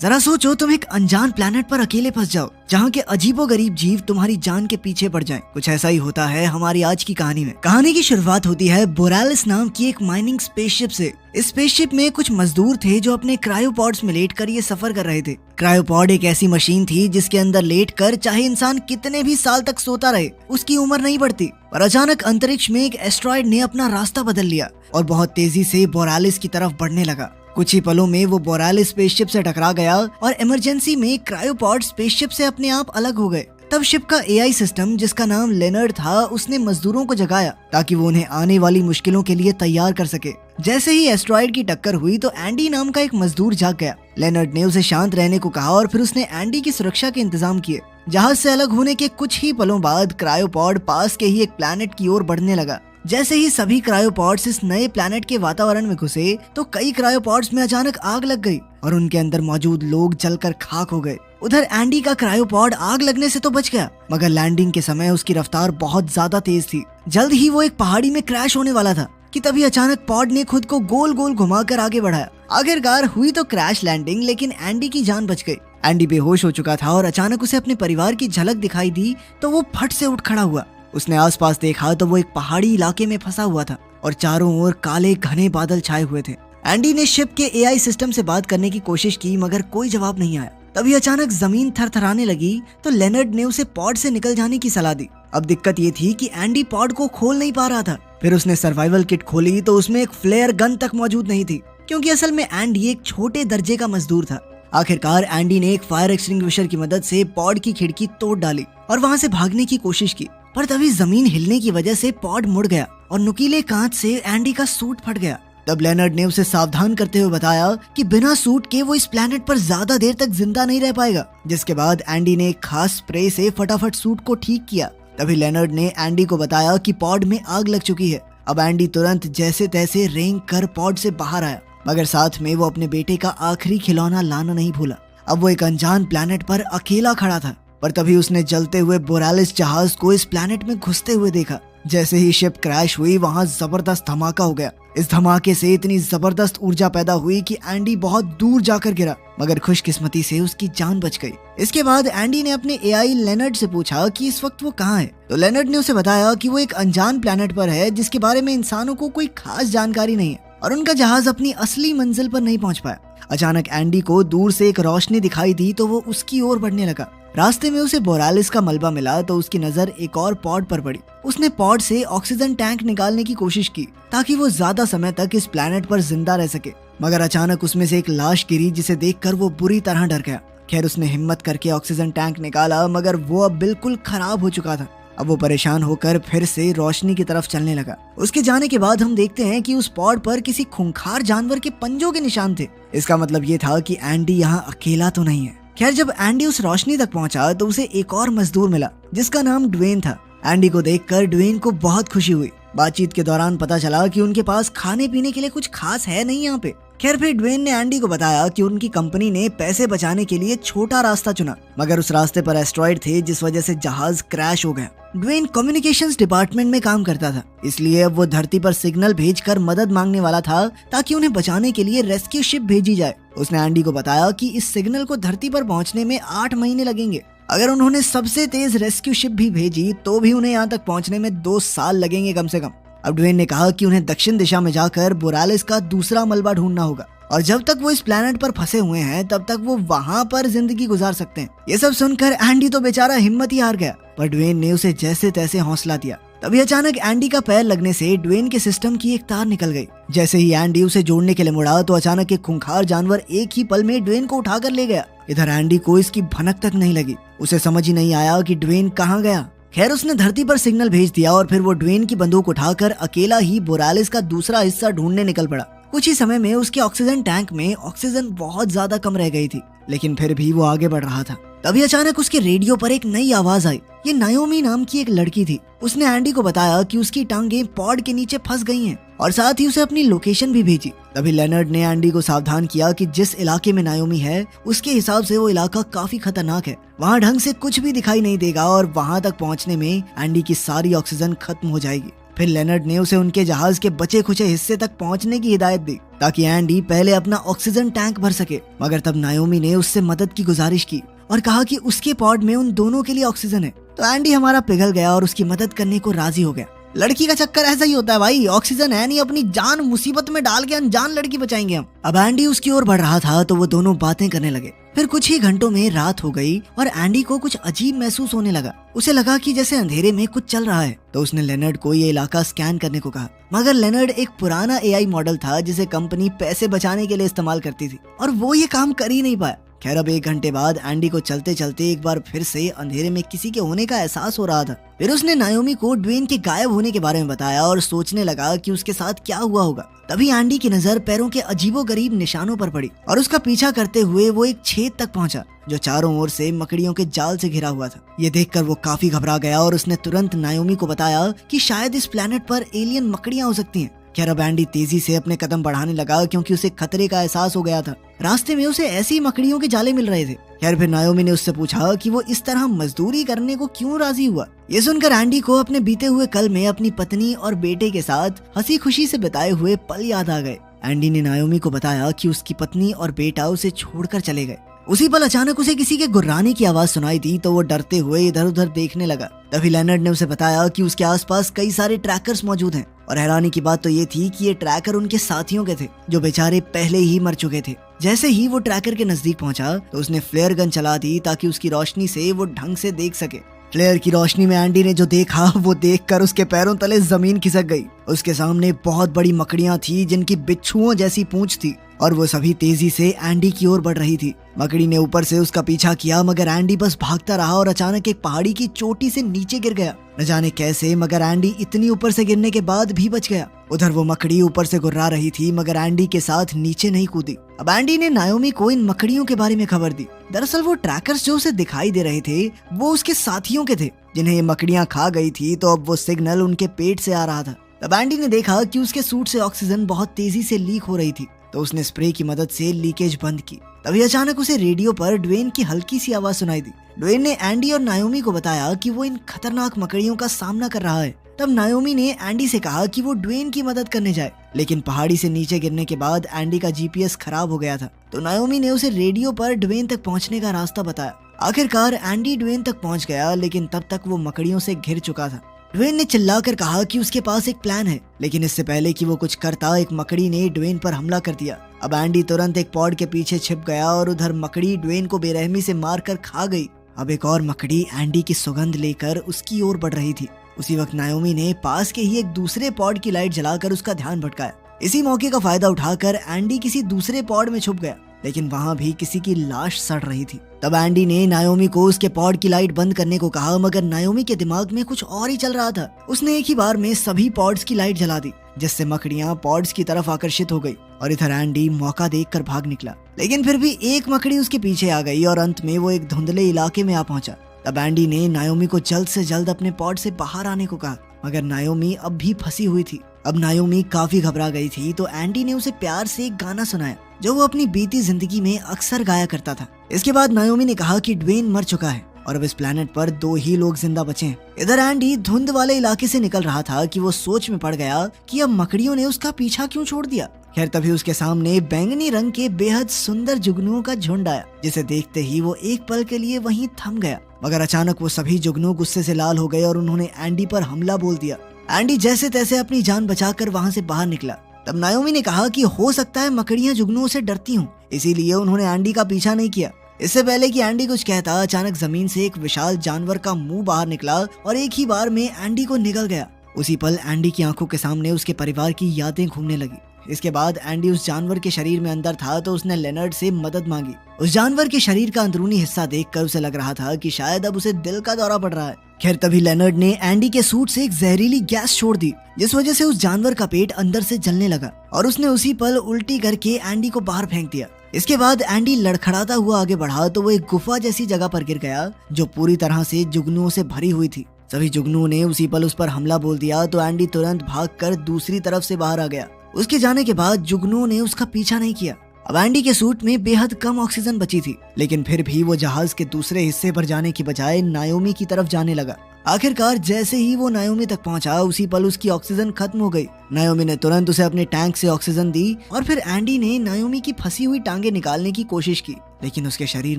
जरा सोचो, तुम एक अनजान प्लेनेट पर अकेले फंस जाओ जहाँ के अजीबोगरीब जीव तुम्हारी जान के पीछे पड़ जाएं। कुछ ऐसा ही होता है हमारी आज की कहानी में। कहानी की शुरुआत होती है बोरालिस नाम की एक माइनिंग स्पेसशिप से। इस स्पेसशिप में कुछ मजदूर थे जो अपने क्रायोपॉड्स में लेटकर ये सफर कर रहे थे। क्रायोपॉड एक ऐसी मशीन थी जिसके अंदर लेटकर चाहे इंसान कितने भी साल तक सोता रहे उसकी उम्र नहीं बढ़ती। पर अचानक अंतरिक्ष में एक एस्ट्रॉयड ने अपना रास्ता बदल लिया और बहुत तेजी से बोरालिस की तरफ बढ़ने लगा। कुछ ही पलों में वो बोरालिस स्पेसशिप से टकरा गया और इमरजेंसी में क्रायोपॉड स्पेसशिप से अपने आप अलग हो गए। तब शिप का एआई सिस्टम जिसका नाम लेनर्ड था, उसने मजदूरों को जगाया ताकि वो उन्हें आने वाली मुश्किलों के लिए तैयार कर सके। जैसे ही एस्ट्रॉयड की टक्कर हुई तो एंडी नाम का एक मजदूर जाग गया। लेनर्ड ने उसे शांत रहने को कहा और फिर उसने एंडी की सुरक्षा के इंतजाम किए। जहाज से अलग होने के कुछ ही पलों बाद क्रायोपॉड पास के ही एक प्लैनेट की ओर बढ़ने लगा। जैसे ही सभी क्रायोपॉड्स इस नए प्लैनेट के वातावरण में घुसे तो कई क्रायोपॉड्स में अचानक आग लग गई और उनके अंदर मौजूद लोग जलकर खाक हो गए। उधर एंडी का क्रायोपॉड आग लगने से तो बच गया, मगर लैंडिंग के समय उसकी रफ्तार बहुत ज्यादा तेज थी। जल्द ही वो एक पहाड़ी में क्रैश होने वाला था कि तभी अचानक पॉड ने खुद को गोल गोल घुमाकर आगे बढ़ाया। आखिरकार हुई तो क्रैश लैंडिंग, लेकिन एंडी की जान बच गई। एंडी बेहोश हो चुका था और अचानक उसे अपने परिवार की झलक दिखाई दी तो वो फट से उठ खड़ा हुआ। उसने आसपास देखा तो वो एक पहाड़ी इलाके में फंसा हुआ था और चारों ओर काले घने बादल छाए हुए थे। एंडी ने शिप के एआई सिस्टम से बात करने की कोशिश की मगर कोई जवाब नहीं आया। तभी अचानक जमीन थरथराने लगी तो लेनर्ड ने उसे पॉड से निकल जाने की सलाह दी। अब दिक्कत ये थी कि एंडी पॉड को खोल नहीं पा रहा था। फिर उसने सर्वाइवल किट खोली तो उसमें एक फ्लेयर गन तक मौजूद नहीं थी, क्योंकि असल में एंडी एक छोटे दर्जे का मजदूर था। आखिरकार एंडी ने एक फायर एक्सटिंग्विशर की मदद से पॉड की खिड़की तोड़ डाली और वहाँ से भागने की कोशिश की। पर तभी जमीन हिलने की वजह से पॉड मुड़ गया और नुकीले कांच से एंडी का सूट फट गया। तब लेनर्ड ने उसे सावधान करते हुए बताया कि बिना सूट के वो इस प्लेनेट पर ज्यादा देर तक जिंदा नहीं रह पाएगा। जिसके बाद एंडी ने एक खास स्प्रे से फटाफट सूट को ठीक किया। तभी लेनर्ड ने एंडी को बताया कि पॉड में आग लग चुकी है। अब एंडी तुरंत जैसे तैसे रेंग कर पॉड से बाहर आया, मगर साथ में वो अपने बेटे का आखिरी खिलौना लाना नहीं भूला। अब वो एक अनजान प्लेनेट पर अकेला खड़ा था। पर तभी उसने जलते हुए बोरालिस जहाज को इस प्लेनेट में घुसते हुए देखा। जैसे ही शिप क्रैश हुई वहाँ जबरदस्त धमाका हो गया। इस धमाके से इतनी जबरदस्त ऊर्जा पैदा हुई कि एंडी बहुत दूर जाकर गिरा, मगर खुशकिस्मती से उसकी जान बच गई। इसके बाद एंडी ने अपने एआई लेनर्ड से पूछा कि इस वक्त वो कहाँ है। तो लेनर्ड ने उसे बताया कि वो एक अनजान प्लेनेट पर है जिसके बारे में इंसानों को कोई खास जानकारी नहीं है और उनका जहाज अपनी असली मंजिल पर नहीं पहुंच पाया। अचानक एंडी को दूर से एक रोशनी दिखाई दी तो वो उसकी ओर बढ़ने लगा। रास्ते में उसे बोरालिस का मलबा मिला तो उसकी नजर एक और पॉड पर पड़ी। उसने पॉड से ऑक्सीजन टैंक निकालने की कोशिश की ताकि वो ज्यादा समय तक इस प्लेनेट पर जिंदा रह सके, मगर अचानक उसमें से एक लाश गिरी जिसे देखकर वो बुरी तरह डर गया। खैर उसने हिम्मत करके ऑक्सीजन टैंक निकाला, मगर वो अब बिल्कुल खराब हो चुका था। अब वो परेशान होकर फिर से रोशनी की तरफ चलने लगा। उसके जाने के बाद हम देखते हैं कि उस पॉड पर किसी खूंखार जानवर के पंजों के निशान थे। इसका मतलब ये था कि एंडी यहाँ अकेला तो नहीं है। खैर जब एंडी उस रोशनी तक पहुंचा तो उसे एक और मजदूर मिला जिसका नाम ड्वेन था। एंडी को देखकर ड्वेन को बहुत खुशी हुई। बातचीत के दौरान पता चला कि उनके पास खाने पीने के लिए कुछ खास है नहीं यहाँ पे। खैर फिर ड्वेन ने एंडी को बताया कि उनकी कंपनी ने पैसे बचाने के लिए छोटा रास्ता चुना, मगर उस रास्ते पर एस्ट्रॉयड थे जिस वजह से जहाज क्रैश हो गया। ड्वेन कम्युनिकेशंस डिपार्टमेंट में काम करता था, इसलिए अब वो धरती पर सिग्नल भेजकर मदद मांगने वाला था ताकि उन्हें बचाने के लिए रेस्क्यू शिप भेजी जाए। उसने एंडी को बताया कि इस सिग्नल को धरती पर पहुंचने में 8 महीने लगेंगे। अगर उन्होंने सबसे तेज रेस्क्यू शिप भी भेजी तो भी उन्हें यहाँ तक पहुंचने में 2 साल लगेंगे कम से कम। अब ड्वेन ने कहा कि उन्हें दक्षिण दिशा में जाकर बोरालिस का दूसरा मलबा ढूंढना होगा और जब तक वो इस प्लेनेट पर फंसे हुए हैं तब तक वो वहाँ पर जिंदगी गुजार सकते हैं। ये सब सुनकर एंडी तो बेचारा हिम्मत ही हार गया, पर ड्वेन ने उसे जैसे तैसे हौसला दिया। तभी अचानक एंडी का पैर लगने से ड्वेन के सिस्टम की एक तार निकल गई। जैसे ही एंडी उसे जोड़ने के लिए मुड़ा तो अचानक एक खूंखार जानवर एक ही पल में ड्वेन को उठाकर ले गया। इधर एंडी को इसकी भनक तक नहीं लगी। उसे समझ ही नहीं आया कि ड्वेन कहाँ गया। खैर उसने धरती पर सिग्नल भेज दिया और फिर वो ड्वेन की बंदूक उठाकर अकेला ही बोरालिस का दूसरा हिस्सा ढूंढने निकल पड़ा। कुछ ही समय में उसके ऑक्सीजन टैंक में ऑक्सीजन बहुत ज्यादा कम रह गई थी, लेकिन फिर भी वो आगे बढ़ रहा था। तभी अचानक उसके रेडियो पर एक नई आवाज आई। ये नायोमी नाम की एक लड़की थी। उसने एंडी को बताया कि उसकी टांगें पॉड के नीचे फंस गई हैं और साथ ही उसे अपनी लोकेशन भी भेजी। तभी लेनर्ड ने एंडी को सावधान किया कि जिस इलाके में नायोमी है उसके हिसाब से वो इलाका काफी खतरनाक है। वहाँ ढंग से कुछ भी दिखाई नहीं देगा और वहाँ तक पहुँचने में एंडी की सारी ऑक्सीजन खत्म हो जाएगी। फिर लेनर्ड ने उसे उनके जहाज के बचे खुचे हिस्से तक पहुंचने की हिदायत दी ताकि एंडी पहले अपना ऑक्सीजन टैंक भर सके। मगर तब नायोमी ने उससे मदद की गुजारिश की और कहा कि उसके पॉड में उन दोनों के लिए ऑक्सीजन है। तो एंडी हमारा पिघल गया और उसकी मदद करने को राजी हो गया। लड़की का चक्कर ऐसा ही होता है भाई, ऑक्सीजन है नहीं, अपनी जान मुसीबत में डाल के अनजान लड़की बचाएंगे हम। अब एंडी उसकी ओर बढ़ रहा था तो वो दोनों बातें करने लगे। फिर कुछ ही घंटों में रात हो गई और एंडी को कुछ अजीब महसूस होने लगा। उसे लगा कि जैसे अंधेरे में कुछ चल रहा है। तो उसने लेनर्ड को ये इलाका स्कैन करने को कहा। मगर लेनर्ड एक पुराना एआई मॉडल था जिसे कंपनी पैसे बचाने के लिए इस्तेमाल करती थी और वो ये काम कर ही नहीं पाया। खैर अब 1 घंटे बाद एंडी को चलते चलते एक बार फिर से अंधेरे में किसी के होने का एहसास हो रहा था। फिर उसने नायोमी को ड्वेन के गायब होने के बारे में बताया और सोचने लगा कि उसके साथ क्या हुआ होगा। तभी एंडी की नजर पैरों के अजीबोगरीब निशानों पर पड़ी और उसका पीछा करते हुए वो एक छेद तक पहुंचा जो चारों ओर से मकड़ियों के जाल से घिरा हुआ था। ये देखकर वो काफी घबरा गया और उसने तुरंत नायोमी को बताया कि शायद इस प्लेनेट पर एलियन मकड़ियां हो सकती हैं। खैर अब एंडी तेजी से अपने कदम बढ़ाने लगा क्योंकि उसे खतरे का एहसास हो गया था। रास्ते में उसे ऐसी मकड़ियों के जाले मिल रहे थे। खैर फिर नायोमी ने उससे पूछा कि वो इस तरह मजदूरी करने को क्यों राजी हुआ। ये सुनकर एंडी को अपने बीते हुए कल में अपनी पत्नी और बेटे के साथ हंसी खुशी से बिताए हुए पल याद आ गए। एंडी ने नायोमी को बताया कि उसकी पत्नी और बेटा उसे छोड़कर चले गए। उसी पल अचानक उसे किसी के गुर्राने की आवाज सुनाई दी तो वो डरते हुए इधर उधर देखने लगा। तभी लेनर्ड ने उसे बताया कि उसके आसपास कई सारे ट्रैकर्स मौजूद हैं और हैरानी की बात तो ये थी कि ये ट्रैकर उनके साथियों के थे जो बेचारे पहले ही मर चुके थे। जैसे ही वो ट्रैकर के नजदीक पहुंचा तो उसने फ्लेयर गन चला दी ताकि उसकी रोशनी से वो ढंग से देख सके। फ्लेयर की रोशनी में एंडी ने जो देखा वो देखकर उसके पैरों तले जमीन खिसक गई। उसके सामने बहुत बड़ी मकड़ियां थी जिनकी बिच्छुओं जैसी पूंछ थी और वो सभी तेजी से एंडी की ओर बढ़ रही थी। मकड़ी ने ऊपर से उसका पीछा किया मगर एंडी बस भागता रहा और अचानक एक पहाड़ी की चोटी से नीचे गिर गया। न जाने कैसे मगर एंडी इतनी ऊपर से गिरने के बाद भी बच गया। उधर वो मकड़ी ऊपर से गुर्रा रही थी मगर एंडी के साथ नीचे नहीं कूदी। अब एंडी ने नायोमी को इन मकड़ियों के बारे में खबर दी। दरअसल वो ट्रैकर्स जो उसे दिखाई दे रहे थे वो उसके साथियों के थे जिन्हें ये मकड़ियां खा गई थी। तो अब वो सिग्नल उनके पेट से आ रहा था। तब एंडी ने देखा कि उसके सूट से ऑक्सीजन बहुत तेजी से लीक हो रही थी तो उसने स्प्रे की मदद से लीकेज बंद की। तभी अचानक उसे रेडियो पर ड्वेन की हल्की सी आवाज सुनाई दी। ड्वेन ने एंडी और नायोमी को बताया कि वो इन खतरनाक मकड़ियों का सामना कर रहा है। तब नायोमी ने एंडी से कहा कि वो ड्वेन की मदद करने जाए लेकिन पहाड़ी से नीचे गिरने के बाद एंडी का जीपीएस खराब हो गया था। तो नायोमी ने उसे रेडियो पर ड्वेन तक पहुंचने का रास्ता बताया। आखिरकार एंडी ड्वेन तक पहुंच गया लेकिन तब तक वो मकड़ियों से घिर चुका था। ड्वेन ने चिल्लाकर कहा कि उसके पास एक प्लान है लेकिन इससे पहले कि वो कुछ करता एक मकड़ी ने ड्वेन पर हमला कर दिया। अब एंडी तुरंत एक पॉड के पीछे छिप गया और उधर मकड़ी ड्वेन को बेरहमी से मारकर खा गई। अब एक और मकड़ी एंडी की सुगंध लेकर उसकी ओर बढ़ रही थी। उसी वक्त नायोमी ने पास के ही एक दूसरे पॉड की लाइट जलाकर उसका ध्यान भटकाया। इसी मौके का फायदा उठाकर एंडी किसी दूसरे पॉड में छुप गया लेकिन वहाँ भी किसी की लाश सड़ रही थी। तब एंडी ने नायोमी को उसके पॉड की लाइट बंद करने को कहा मगर नायोमी के दिमाग में कुछ और ही चल रहा था। उसने एक ही बार में सभी पॉड्स की लाइट जला दी जिससे मकड़ियां पॉड्स की तरफ आकर्षित हो गई और इधर एंडी मौका देखकर भाग निकला लेकिन फिर भी एक मकड़ी उसके पीछे आ गई और अंत में वो एक धुंधले इलाके में आ पहुंचा। तब एंडी ने नायोमी को जल्द से जल्द अपने पॉड से बाहर आने को कहा मगर नायोमी अब भी फंसी हुई थी। अब नायोमी काफी घबरा गई थी तो एंडी ने उसे प्यार से एक गाना सुनाया जो वो अपनी बीती जिंदगी में अक्सर गाया करता था। इसके बाद नायोमी ने कहा कि ड्वेन मर चुका है और अब इस प्लेनेट पर 2 ही लोग जिंदा बचे हैं। इधर एंडी धुंध वाले इलाके से निकल रहा था कि वो सोच में पड़ गया कि अब मकड़ियों ने उसका पीछा क्यों छोड़ दिया। खैर तभी उसके सामने बैंगनी रंग के बेहद सुंदर जुगनुओं का झुंड आया जिसे देखते ही वो एक पल के लिए वहीं थम गया मगर अचानक वो सभी जुगनू गुस्से से लाल हो गए और उन्होंने एंडी पर हमला बोल दिया। एंडी जैसे तैसे अपनी जान बचाकर वहाँ से बाहर निकला। तब नायोमी ने कहा कि हो सकता है मकड़ियां जुगनुओं से डरती हों इसीलिए उन्होंने एंडी का पीछा नहीं किया। इससे पहले कि एंडी कुछ कहता अचानक जमीन से एक विशाल जानवर का मुंह बाहर निकला और एक ही बार में एंडी को निगल गया। उसी पल एंडी की आंखों के सामने उसके परिवार की यादें घूमने लगी। इसके बाद एंडी उस जानवर के शरीर में अंदर था तो उसने लेनर्ड से मदद मांगी। उस जानवर के शरीर का अंदरूनी हिस्सा देखकर उसे लग रहा था कि शायद अब उसे दिल का दौरा पड़ रहा है। खैर तभी लेनर्ड ने एंडी के सूट से एक जहरीली गैस छोड़ दी जिस वजह से उस जानवर का पेट अंदर से जलने लगा और उसने उसी पल उल्टी करके एंडी को बाहर फेंक दिया। इसके बाद एंडी लड़खड़ाता हुआ आगे बढ़ा तो वो एक गुफा जैसी जगह पर गिर गया जो पूरी तरह से जुगनुओं से भरी हुई थी। सभी जुगनुओं ने उसी पल उस पर हमला बोल दिया तो एंडी तुरंत भागकर दूसरी तरफ से बाहर आ गया। उसके जाने के बाद जुगनुओं ने उसका पीछा नहीं किया। अब एंडी के सूट में बेहद कम ऑक्सीजन बची थी, लेकिन फिर भी वो जहाज के दूसरे हिस्से पर जाने की बजाय नायोमी की तरफ जाने लगा। आखिरकार जैसे ही वो नायोमी तक पहुंचा, उसी पल उसकी ऑक्सीजन खत्म हो गई। नायोमी ने तुरंत उसे अपने टैंक से ऑक्सीजन दी और फिर एंडी ने नायोमी की फंसी हुई टांगे निकालने की कोशिश की, लेकिन उसके शरीर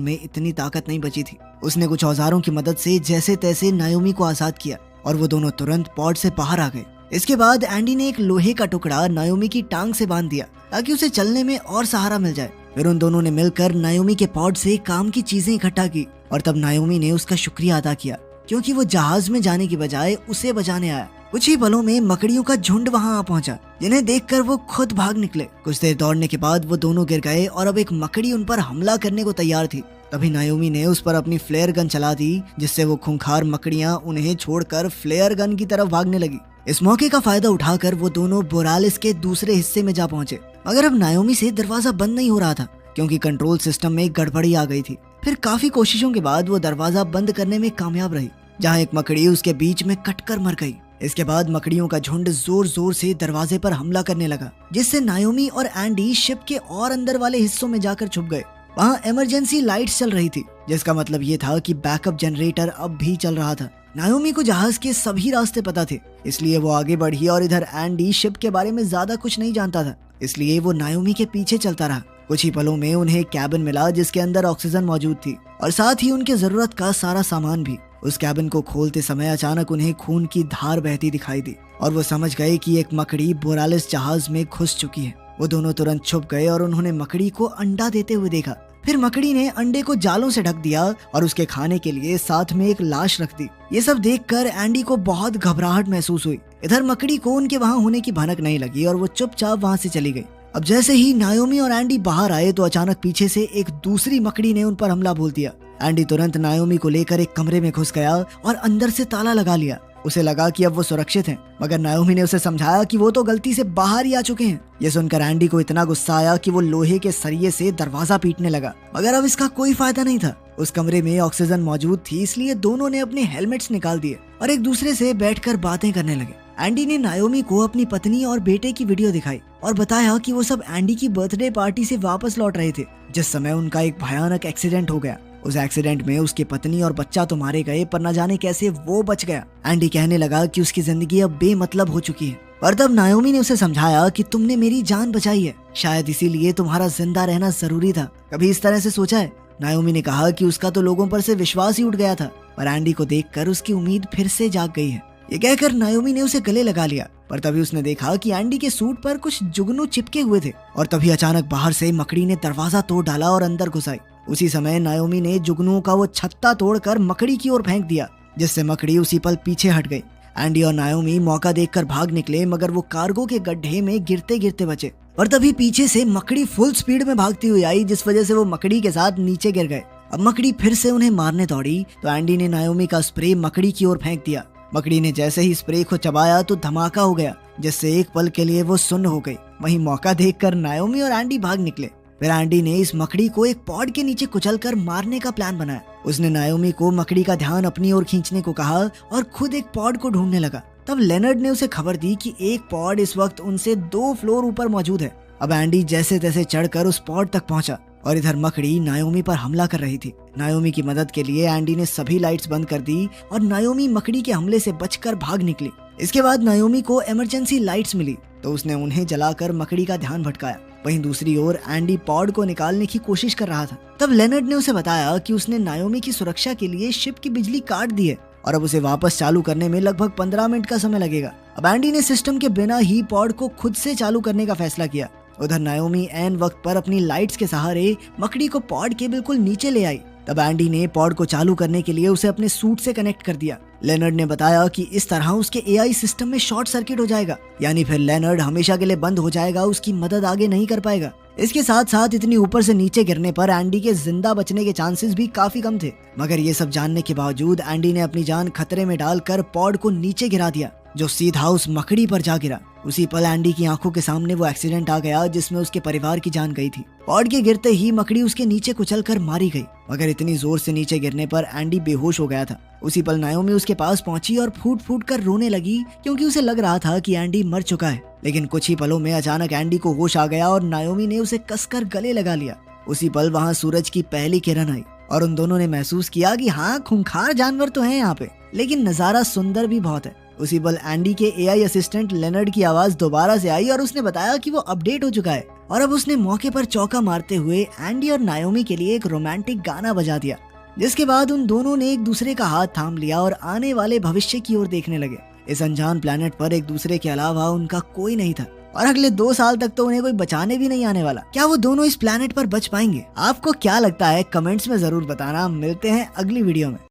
में इतनी ताकत नहीं बची थी। उसने कुछ औजारों की मदद से जैसे तैसे नायोमी को आजाद किया और वो दोनों तुरंत पॉड से बाहर आ गए। इसके बाद एंडी ने एक लोहे का टुकड़ा नायोमी की टांग से बांध दिया ताकि उसे चलने में और सहारा मिल जाए। फिर उन दोनों ने मिलकर नायोमी के पॉड से काम की चीजें इकट्ठा की और तब नायोमी ने उसका शुक्रिया अदा किया, क्योंकि वो जहाज में जाने की बजाय उसे बचाने आया। कुछ ही पलों में मकड़ियों का झुंड वहां आ पहुंचा, जिन्हें देखकर वो खुद भाग निकले। कुछ देर दौड़ने के बाद वो दोनों गिर गए और अब एक मकड़ी उन पर हमला करने को तैयार थी। तभी नायोमी ने उस पर अपनी फ्लेयर गन चला दी, जिससे वो खूंखार मकड़ियां उन्हें छोड़कर फ्लेयर गन की तरफ भागने लगी। इस मौके का फायदा उठाकर वो दोनों बोरालिस के दूसरे हिस्से में जा पहुंचे, मगर अब नायोमी से दरवाजा बंद नहीं हो रहा था, क्योंकि कंट्रोल सिस्टम में गड़बड़ी आ गई थी। फिर काफी कोशिशों के बाद वो दरवाजा बंद करने में कामयाब रही, जहाँ एक मकड़ी उसके बीच में कटकर मर गई। इसके बाद मकड़ियों का झुंड जोर जोर से दरवाजे पर हमला करने लगा, जिससे नायोमी और एंडी शिप के और अंदर वाले हिस्सों में जाकर छुप गए। वहाँ इमरजेंसी लाइट्स चल रही थी, जिसका मतलब ये था कि बैकअप जनरेटर अब भी चल रहा था। नायोमी को जहाज के सभी रास्ते पता थे, इसलिए वो आगे बढ़ी और इधर एंडी शिप के बारे में ज्यादा कुछ नहीं जानता था, इसलिए वो नायोमी के पीछे चलता रहा। कुछ ही पलों में उन्हें एक कैबिन मिला, जिसके अंदर ऑक्सीजन मौजूद थी और साथ ही उनके जरूरत का सारा सामान भी। उस कैबिन को खोलते समय अचानक उन्हें खून की धार बहती दिखाई दी और वो समझ गए कि एक मकड़ी बोरालिस जहाज में घुस चुकी है। वो दोनों तुरंत छुप गए और उन्होंने मकड़ी को अंडा देते हुए देखा। फिर मकड़ी ने अंडे को जालों से ढक दिया और उसके खाने के लिए साथ में एक लाश रख दी। ये सब देखकर एंडी को बहुत घबराहट महसूस हुई। इधर मकड़ी को उनके वहाँ होने की भनक नहीं लगी और वो चुपचाप वहाँ से चली गई। अब जैसे ही नायोमी और एंडी बाहर आए तो अचानक पीछे से एक दूसरी मकड़ी ने उन पर हमला बोल दिया। एंडी तुरंत नायोमी को लेकर एक कमरे में घुस गया और अंदर से ताला लगा लिया। उसे लगा कि अब वो सुरक्षित हैं, मगर नायोमी ने उसे समझाया कि वो तो गलती से बाहर ही आ चुके हैं। ये सुनकर एंडी को इतना गुस्सा आया कि वो लोहे के सरिये से दरवाजा पीटने लगा, मगर अब इसका कोई फायदा नहीं था। उस कमरे में ऑक्सीजन मौजूद थी, इसलिए दोनों ने अपने हेलमेट्स निकाल दिए और एक दूसरे से बैठकर बातें करने लगे। एंडी ने नायोमी को अपनी पत्नी और बेटे की वीडियो दिखाई और बताया कि वो सब एंडी की बर्थडे पार्टी से वापस लौट रहे थे, जिस समय उनका एक भयानक एक्सीडेंट हो गया। उस एक्सीडेंट में उसकी पत्नी और बच्चा तो मारे गए, पर न जाने कैसे वो बच गया। एंडी कहने लगा कि उसकी जिंदगी अब बेमतलब हो चुकी है। और तब नायोमी ने उसे समझाया कि तुमने मेरी जान बचाई है, शायद इसीलिए तुम्हारा जिंदा रहना जरूरी था। कभी इस तरह से सोचा है? नायोमी ने कहा कि उसका तो लोगों पर से विश्वास ही उठ गया था, पर एंडी को देखकर उसकी उम्मीद फिर से जाग गई है। ये कहकर नायोमी ने उसे गले लगा लिया, पर तभी उसने देखा कि एंडी के सूट पर कुछ जुगनू चिपके हुए थे और तभी अचानक बाहर से मकड़ी ने दरवाजा तोड़ डाला और अंदर घुस आई। उसी समय नायोमी ने जुगनुओं का वो छत्ता तोड़कर मकड़ी की ओर फेंक दिया, जिससे मकड़ी उसी पल पीछे हट गई। एंडी और नायोमी मौका देखकर भाग निकले, मगर वो कार्गो के गड्ढे में गिरते गिरते बचे। और तभी पीछे से मकड़ी फुल स्पीड में भागती हुई आई, जिस वजह से वो मकड़ी के साथ नीचे गिर गए। अब मकड़ी फिर से उन्हें मारने दौड़ी तो एंडी ने नायोमी का स्प्रे मकड़ी की ओर फेंक दिया। मकड़ी ने जैसे ही स्प्रे को चबाया तो धमाका हो गया, जिससे एक पल के लिए वो सुन्न हो गई। वहीं मौका देखकर नायोमी और एंडी भाग निकले। फिर एंडी ने इस मकड़ी को एक पॉड के नीचे कुचलकर मारने का प्लान बनाया। उसने नायोमी को मकड़ी का ध्यान अपनी ओर खींचने को कहा और खुद एक पॉड को ढूंढने लगा। तब लेनर्ड ने उसे खबर दी कि एक पॉड इस वक्त उनसे 2 फ्लोर ऊपर मौजूद है। अब एंडी जैसे तैसे चढ़कर उस पॉड तक पहुंचा और इधर मकड़ी नायोमी पर हमला कर रही थी। नायोमी की मदद के लिए एंडी ने सभी लाइट्स बंद कर दी और नायोमी मकड़ी के हमले से बचकर भाग निकली। इसके बाद नायोमी को इमरजेंसी लाइट्स मिली तो उसने उन्हें जलाकर मकड़ी का ध्यान भटकाया। वहीं दूसरी ओर एंडी पॉड को निकालने की कोशिश कर रहा था। तब लेनर्ड ने उसे बताया कि उसने नायोमी की सुरक्षा के लिए शिप की बिजली काट दी है और अब उसे वापस चालू करने में लगभग 15 मिनट का समय लगेगा। अब एंडी ने सिस्टम के बिना ही पॉड को खुद से चालू करने का फैसला किया। उधर नायोमी ऐन वक्त पर अपनी लाइट्स के सहारे मकड़ी को पॉड के बिल्कुल नीचे ले आई। तब एंडी ने पॉड को चालू करने के लिए उसे अपने सूट से कनेक्ट कर दिया। लेनर्ड ने बताया कि इस तरह उसके एआई सिस्टम में शॉर्ट सर्किट हो जाएगा, यानी फिर लेनर्ड हमेशा के लिए बंद हो जाएगा, उसकी मदद आगे नहीं कर पाएगा। इसके साथ साथ इतनी ऊपर से नीचे गिरने पर एंडी के जिंदा बचने के चांसेस भी काफी कम थे। मगर ये सब जानने के बावजूद एंडी ने अपनी जान खतरे में डालकर पॉड को नीचे गिरा दिया। जो सीधा उस मकड़ी पर जा गिरा। उसी पल एंडी की आंखों के सामने वो एक्सीडेंट आ गया जिसमें उसके परिवार की जान गई थी। पॉड के गिरते ही मकड़ी उसके नीचे कुचलकर मारी गई, मगर इतनी जोर से नीचे गिरने पर एंडी बेहोश हो गया था। उसी पल नायोमी उसके पास पहुंची और फूट फूट कर रोने लगी क्योंकि उसे लग रहा था कि एंडी मर चुका है। लेकिन कुछ ही पलों में अचानक एंडी को होश आ गया और नायोमी ने उसे कसकर गले लगा लिया। उसी पल वहाँ सूरज की पहली किरण आई और उन दोनों ने महसूस किया कि हाँ, खूंखार जानवर तो हैं यहाँ पे, लेकिन नजारा सुंदर भी बहुत है। उसी पल एंडी के एआई असिस्टेंट लेनर्ड की आवाज दोबारा से आई और उसने बताया कि वो अपडेट हो चुका है और अब उसने मौके पर चौका मारते हुए एंडी और नायोमी के लिए एक रोमांटिक गाना बजा दिया, जिसके बाद उन दोनों ने एक दूसरे का हाथ थाम लिया और आने वाले भविष्य की ओर देखने लगे। इस अनजान प्लेनेट पर एक दूसरे के अलावा उनका कोई नहीं था और अगले 2 साल तक तो उन्हें कोई बचाने भी नहीं आने वाला। क्या वो दोनों इस प्लेनेट पर बच पाएंगे? आपको क्या लगता है? कमेंट्स में जरूर बताना। मिलते हैं अगली वीडियो में।